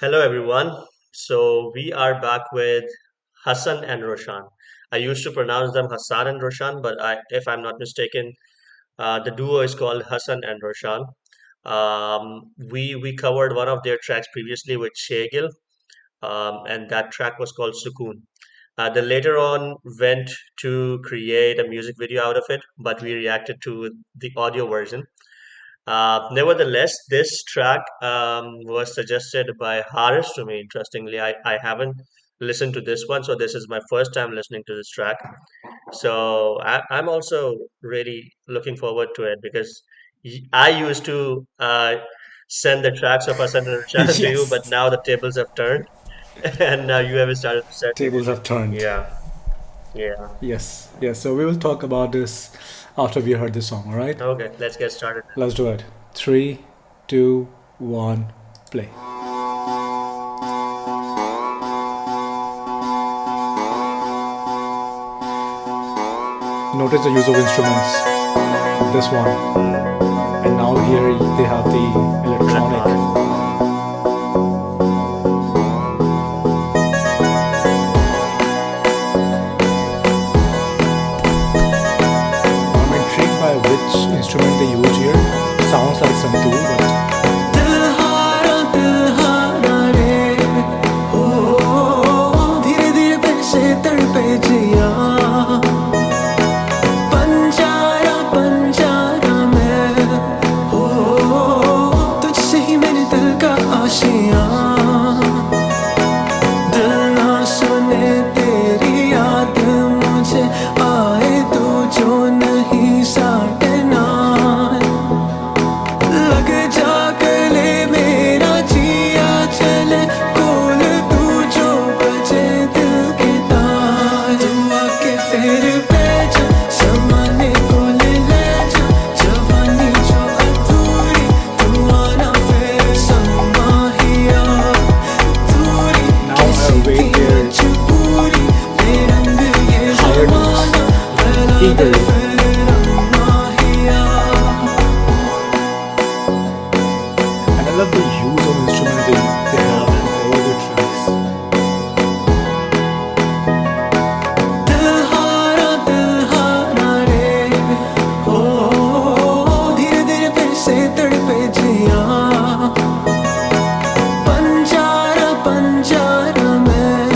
Hello, everyone. So we are back with Hassan and Roshan. I used to pronounce them Hassan and Roshan, but if I'm not mistaken, the duo is called Hassan and Roshan. We covered one of their tracks previously with Shagil, and that track was called Sukoon. They later on went to create a music video out of it, but we reacted to the audio version. Nevertheless, this track was suggested by Haris to me. Interestingly, I haven't listened to this one, so this is my first time listening to this track. So I'm also really looking forward to it because I used to send the tracks of Hasan and Rushan to you, but Yes, now the tables have turned, and now you have started sending tables it. have turned. Yeah, yeah. Yes, yes. So we will talk about this after we heard this song, all right? Okay, let's get started. Let's do it. Three, two, one, play. Notice the use of instruments. This one. And now here they have the Electronic. electronic. I'm intrigued by which instrument they use here. Sounds like santoor, but तिल्हारा तिल्हारा रे ओ धीरे धीरे पैसे तड़पे जिया पंजारा पंजारा में ओ तुझसे ही मेरे दिल का आशिया दिल ना सुने तेरी याद मुझे आए तो जो नहीं साटना लग जा गले मेरा जिया चले खोल तू जो बजे दिल के तार तू आके फिर बैठा समाने को ले जा जवानी जो अधूरी तू आना फिर समा हिया दूरी now I कैसी थी await their मजबूरी बेरंग ये higher notes जमाना बहला दे eagerly. फिर अम्मा हिया And I love the use of instruments they have in all their tracks. तिल्हारा तिल्हारा रे ओ धीरे धीरे फिर से तड़पे जिया पंजारा पंजारा में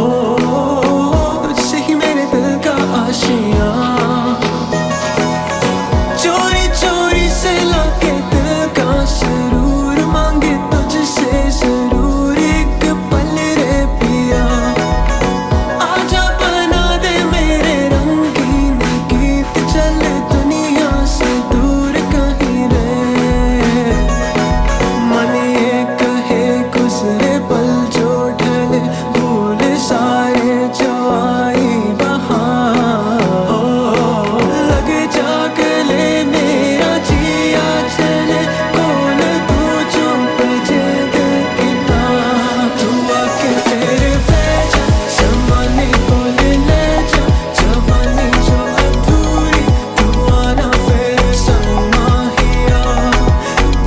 ओ तुझसे ही मेरे दिल का आशिया चोरी चोरी से लाके दिल का सरूर मांगे तुझसे जरूर एक पल रे पिया आजा बना दे मेरे रंगीन गीत चले दुनिया से दूर कहीं रे मन ये कहे गुजरे पल जो ढले भूल सारे जो आई बहार लग जा गले मेरा जिया चले कौन तू जो बजे दिल की तार तू आके फिर बैठा समाने को ले जा जवानी जो अधूरी तू आना फिर समा हिया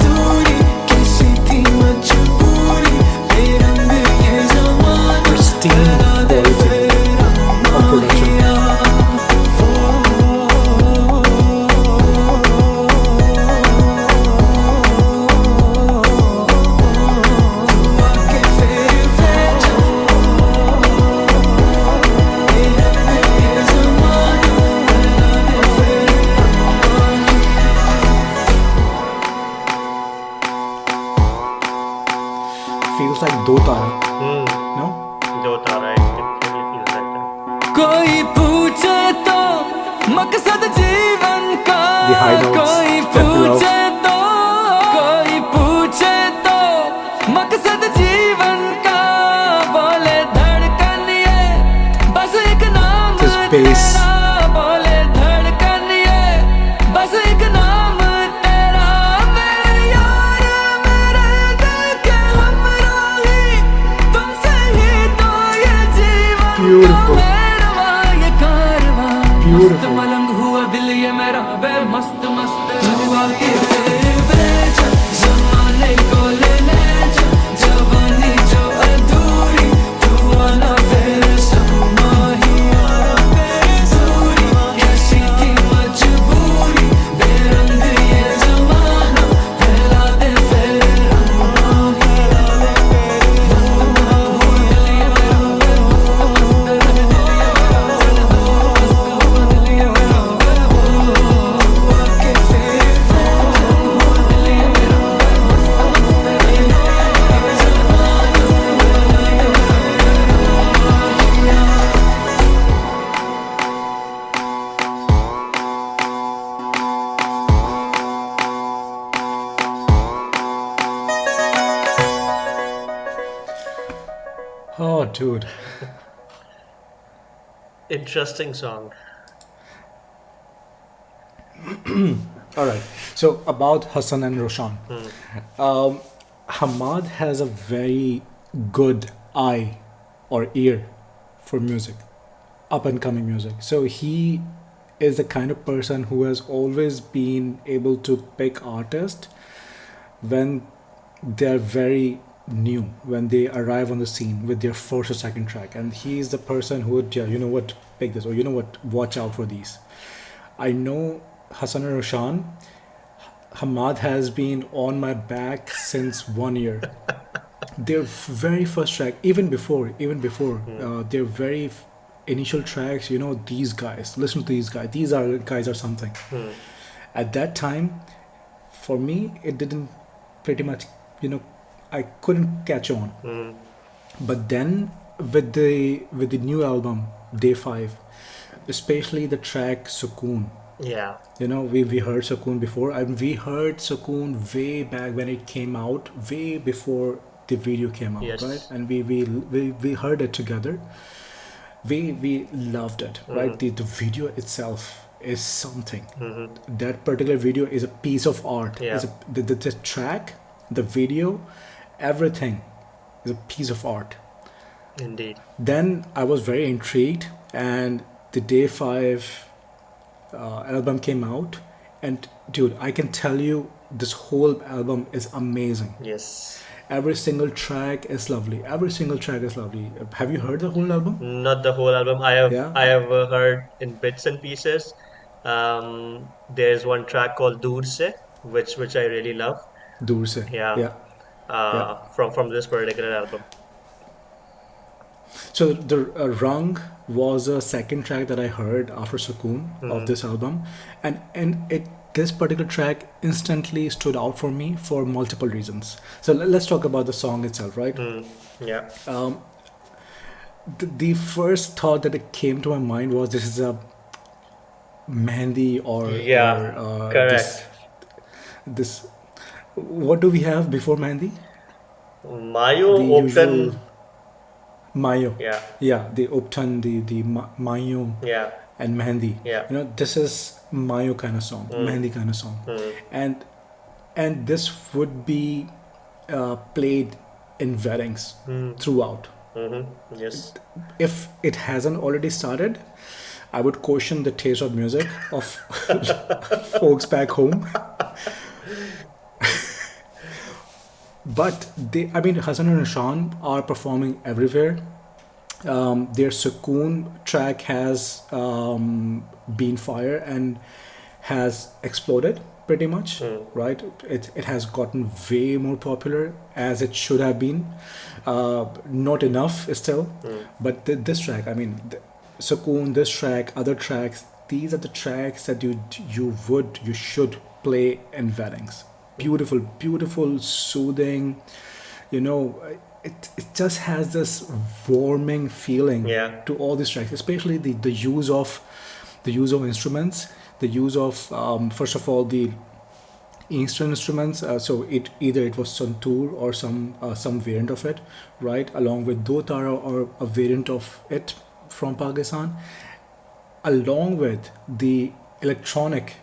दूरी कैसी थी मजबूरी बेरंग ये जमाना Pristine बहला दे quality फिर अम्मा of production. Here Feels like do tara, Hmm. no? जो तारा है, it really feels like that. कोई पूछे तो मकसद जीवन का The high notes कोई that we love. पूछे तो कोई पूछे तो मकसद जीवन का बोले धड़कन ये बस एक नाम This bass. तेरा बोले धड़कन ये बस एक नाम तेरा मेरे यार मेरे दिल के हमराही तुमसे ही तो ये जीवन का Beautiful. मेरवा ये कारवा मस्त Beautiful. मलंग हुआ दिल ये मेरा बे मस्त मस्त तू आके फिर बैठा जमाने को ले जा जवानी Oh, dude. Interesting song. All right. So about Hassan and Roshan, Hmm. Hamad has a very good eye or ear for music, up and coming music. So he is the kind of person who has always been able to pick artists when they're very new, when they arrive on the scene with their first or second track. And he's the person who would, yeah, you know what, pick this, or you know what, watch out for these. I know Hassan and Roshan, Hamad has been on my back since 1 year. Their very first track, even before Hmm. their very initial tracks, you know, these guys, listen to these guys, these are guys are something. Hmm. At that time, for me, it didn't pretty much, you know, I couldn't catch on. Hmm. But then with the new album, Day 5, especially the track Sukoon, Yeah. you know, we heard Sukoon before, and we heard Sukoon way back when it came out, way before the video came out, right? Yes. And we heard it together. We loved it, Hmm. right? The video itself is something. Hmm. That particular video is a piece of art. Yeah. Is the track, the video, everything is a piece of art. Indeed. Then I was very intrigued, and the Day 5 album came out, and dude, I can tell you this whole album is amazing. Yes. Every single track is lovely. Every single track is lovely. Have you heard the whole album? Not the whole album. I have Yeah, I have heard in bits and pieces. There's one track called Dur Se, which I really love. Dur Se. Yeah. Yeah, yeah. From this particular album. So the Rung was a second track that I heard after Sukoon of Hmm. this album, and it this particular track instantly stood out for me for multiple reasons. So let's talk about the song itself, right? Hmm. Yeah. The first thought that it came to my mind was this is a Mehndi or Yeah. Correct. this. What do we have before Mehndi? Mayo The Optan. usual Mayo. Yeah. Yeah, the Upton, the Mayo Yeah. and Mehndi. Yeah. You know, this is Mayo kind of song, Hmm. Mehndi kind of song, Hmm. and and this would be played in weddings Hmm. throughout. Hmm. Yes. If it hasn't already started, I would caution the taste of music of folks back home. But they, I mean, Hassan and Rashan are performing everywhere. Their Sukoon track has been fire and has exploded pretty much, Hmm. right? It has gotten way more popular as it should have been. Not enough still, Hmm. but this track, I mean, Sukoon, this track, other tracks, these are the tracks that you should play in weddings. Beautiful, beautiful, soothing, you know, it just has this warming feeling Yeah. to all these tracks, especially the use of instruments, the use of first of all the Eastern instruments. So it was santoor or some variant of it, right? Along with dotara or a variant of it from Pakistan, along with the electronic,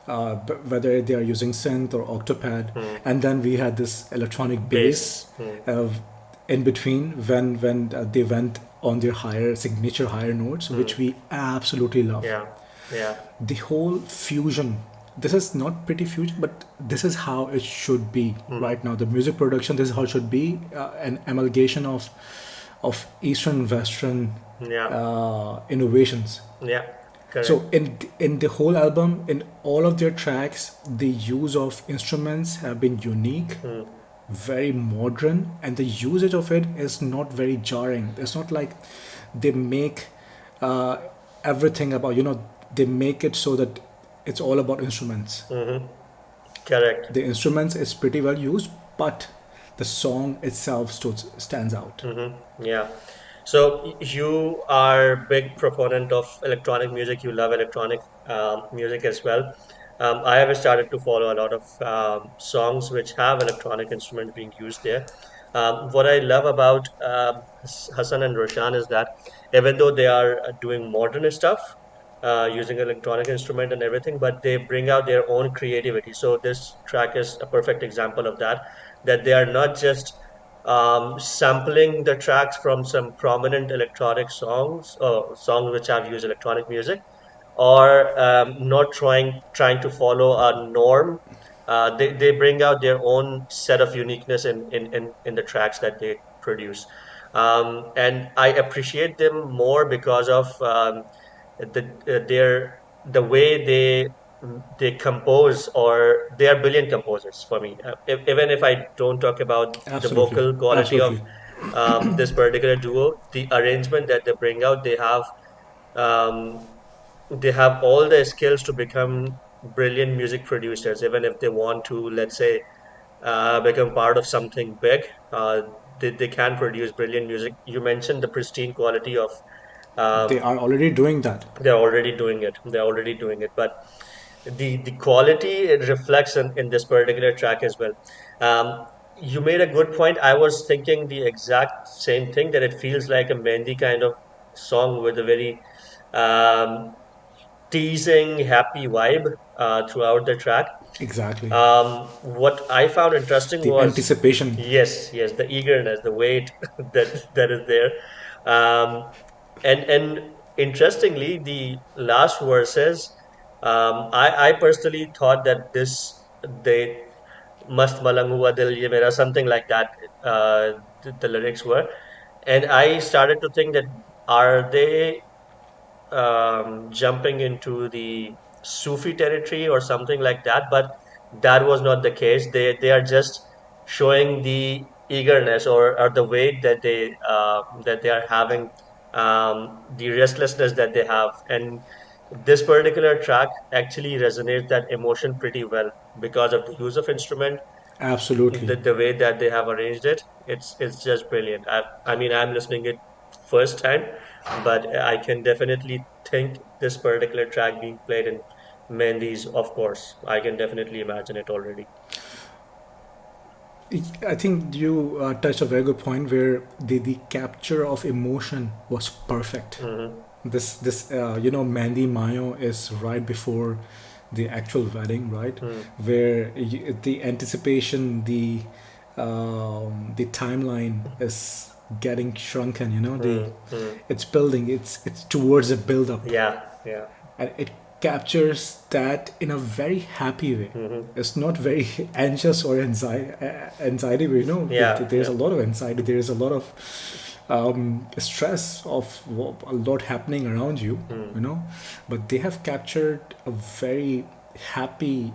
whether they are using synth or octopad, Hmm. and then we had this electronic bass Bass. Hmm. uh, in between when they went on their higher signature higher notes, Hmm. which we absolutely love. Yeah. Yeah. The whole fusion. This is not pretty fusion, but this is how it should be Hmm. right now. The music production, this is how it should be. An amalgamation of Eastern and Western Yeah. innovations. Yeah. Correct. So in the whole album, in all of their tracks, the use of instruments have been unique, Hmm. very modern, and the usage of it is not very jarring. It's not like they make uh, everything about, they make it so that it's all about instruments. Hmm. Correct. The instruments is pretty well used, but the song itself stands out. Hmm. Yeah. So you are big proponent of electronic music. You love electronic music as well. I have started to follow a lot of songs which have electronic instruments being used there. What I love about Hassan and Roshan is that even though they are doing modern stuff, using electronic instrument and everything, but they bring out their own creativity. So this track is a perfect example of that. That they are not just sampling the tracks from some prominent electronic songs or songs which have used electronic music, or not trying to follow a norm. They bring out their own set of uniqueness in the tracks that they produce. And I appreciate them more because of the way they compose, or they are brilliant composers for me. Even if I don't talk about the Absolutely, vocal quality of absolutely. this particular duo, the arrangement that they bring out, um, they have all the skills to become brilliant music producers, even if they want to, let's say, become part of something big. They can produce brilliant music. You mentioned the pristine quality of, They um, are already doing that. they're already doing it. They're already doing it. But the quality, it reflects in this particular track as well. You made a good point. I was thinking the exact same thing, that it feels like a Mehndi kind of song with a very um, teasing, happy vibe throughout the track. Exactly. What I found interesting The was, anticipation. yes, the eagerness, the wait that is there. And interestingly, the last verses, I personally thought that they must malang hua dil ye mera, something like that. The lyrics were, and I started to think that, are they jumping into the Sufi territory or something like that, but that was not the case. They are just showing the eagerness, or the weight that they are having, the restlessness that they have, and this particular track actually resonates that emotion pretty well because of the use of instrument, Absolutely. the way that they have arranged it. It's just brilliant. I mean, I'm listening it first time, but I can definitely think this particular track being played in Mendy's, of course. I can definitely imagine it already. I think you touched a very good point where the capture of emotion was perfect. Hmm. This Mandy Mayo is right before the actual wedding, right? Hmm. Where the anticipation, the timeline is getting shrunken. The Hmm. Hmm. it's building. It's towards a build up, Yeah, yeah. and it captures that in a very happy way. Hmm. It's not very anxious or anxiety way. Yeah, There's yeah. a lot of anxiety. There's a lot of stress of a lot happening around you. Hmm. You know, but they have captured a very happy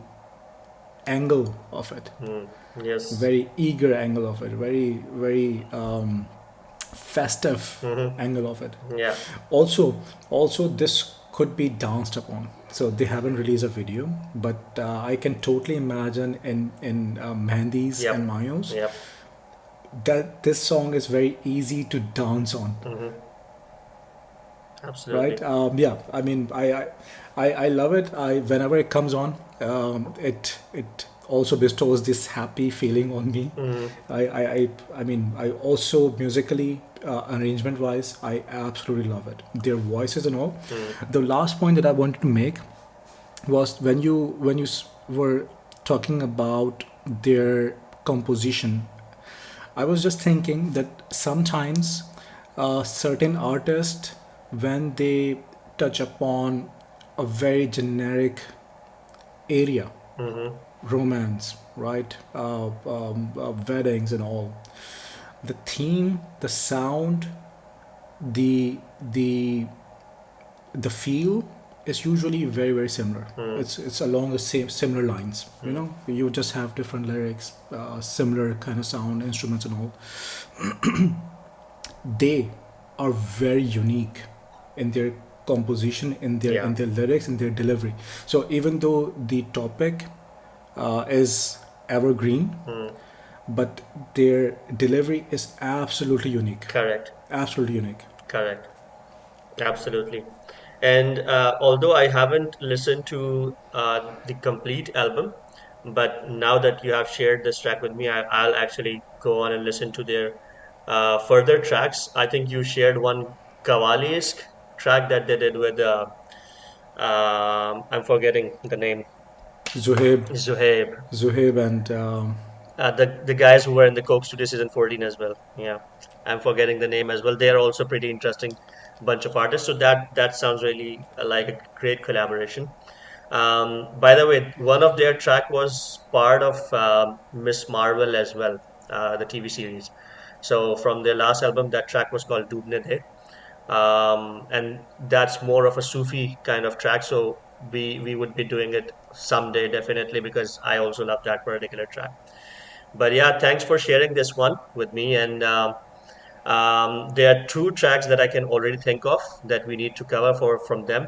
angle of it, Hmm. Yes. very eager angle of it, very festive Hmm. angle of it. Yeah. Also this could be danced upon, so they haven't released a video, but I can totally imagine in Mehendis and Yep. Mayos Yep. that this song is very easy to dance on, Hmm. right? Absolutely. Yeah, I mean, I love it. I Whenever it comes on, it also bestows this happy feeling on me. Hmm. I mean, I also musically, arrangement wise, I absolutely love it. Their voices and all. Hmm. The last point that I wanted to make was when you were talking about their composition. I was just thinking that sometimes certain artists, when they touch upon a very generic area, Hmm. romance, right, weddings and all, the theme, the sound, the the the feel is usually very similar. Hmm. It's along the same similar lines. Hmm. You just have different lyrics, similar kind of sound, instruments and all. They are very unique in their composition, Yeah. in their lyrics, in their delivery. So even though the topic is evergreen, Hmm. but their delivery is absolutely unique. Correct. Absolutely unique. Correct. Absolutely. And although I haven't listened to the complete album, But now that you have shared this track with me, I'll actually go on and listen to their further tracks. I think you shared one Kawali-esque track that they did with I'm forgetting the name, Zuhaib, Zuhaib. Zuhaib, and The guys who were in the Coke Studio season 14 as well. Yeah, I'm forgetting the name as well. They are also pretty interesting bunch of artists. So that sounds really like a great collaboration. By the way, one of their track was part of Miss Marvel as well, the TV series. So from their last album, that track was called Doobne De, and that's more of a Sufi kind of track. So we would be doing it someday definitely because I also love that particular track. But yeah, thanks for sharing this one with me. And there are two tracks that I can already think of that we need to cover for from them.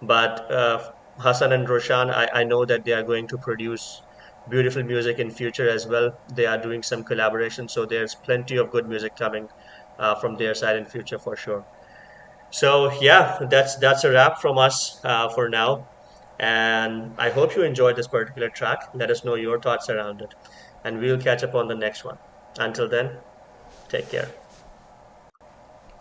But Hassan and Roshan, I know that they are going to produce beautiful music in future as well. They are doing some collaboration, so there's plenty of good music coming from their side in future for sure. So yeah, that's a wrap from us for now. And I hope you enjoyed this particular track. Let us know your thoughts around it, and we'll catch up on the next one. Until then, take care.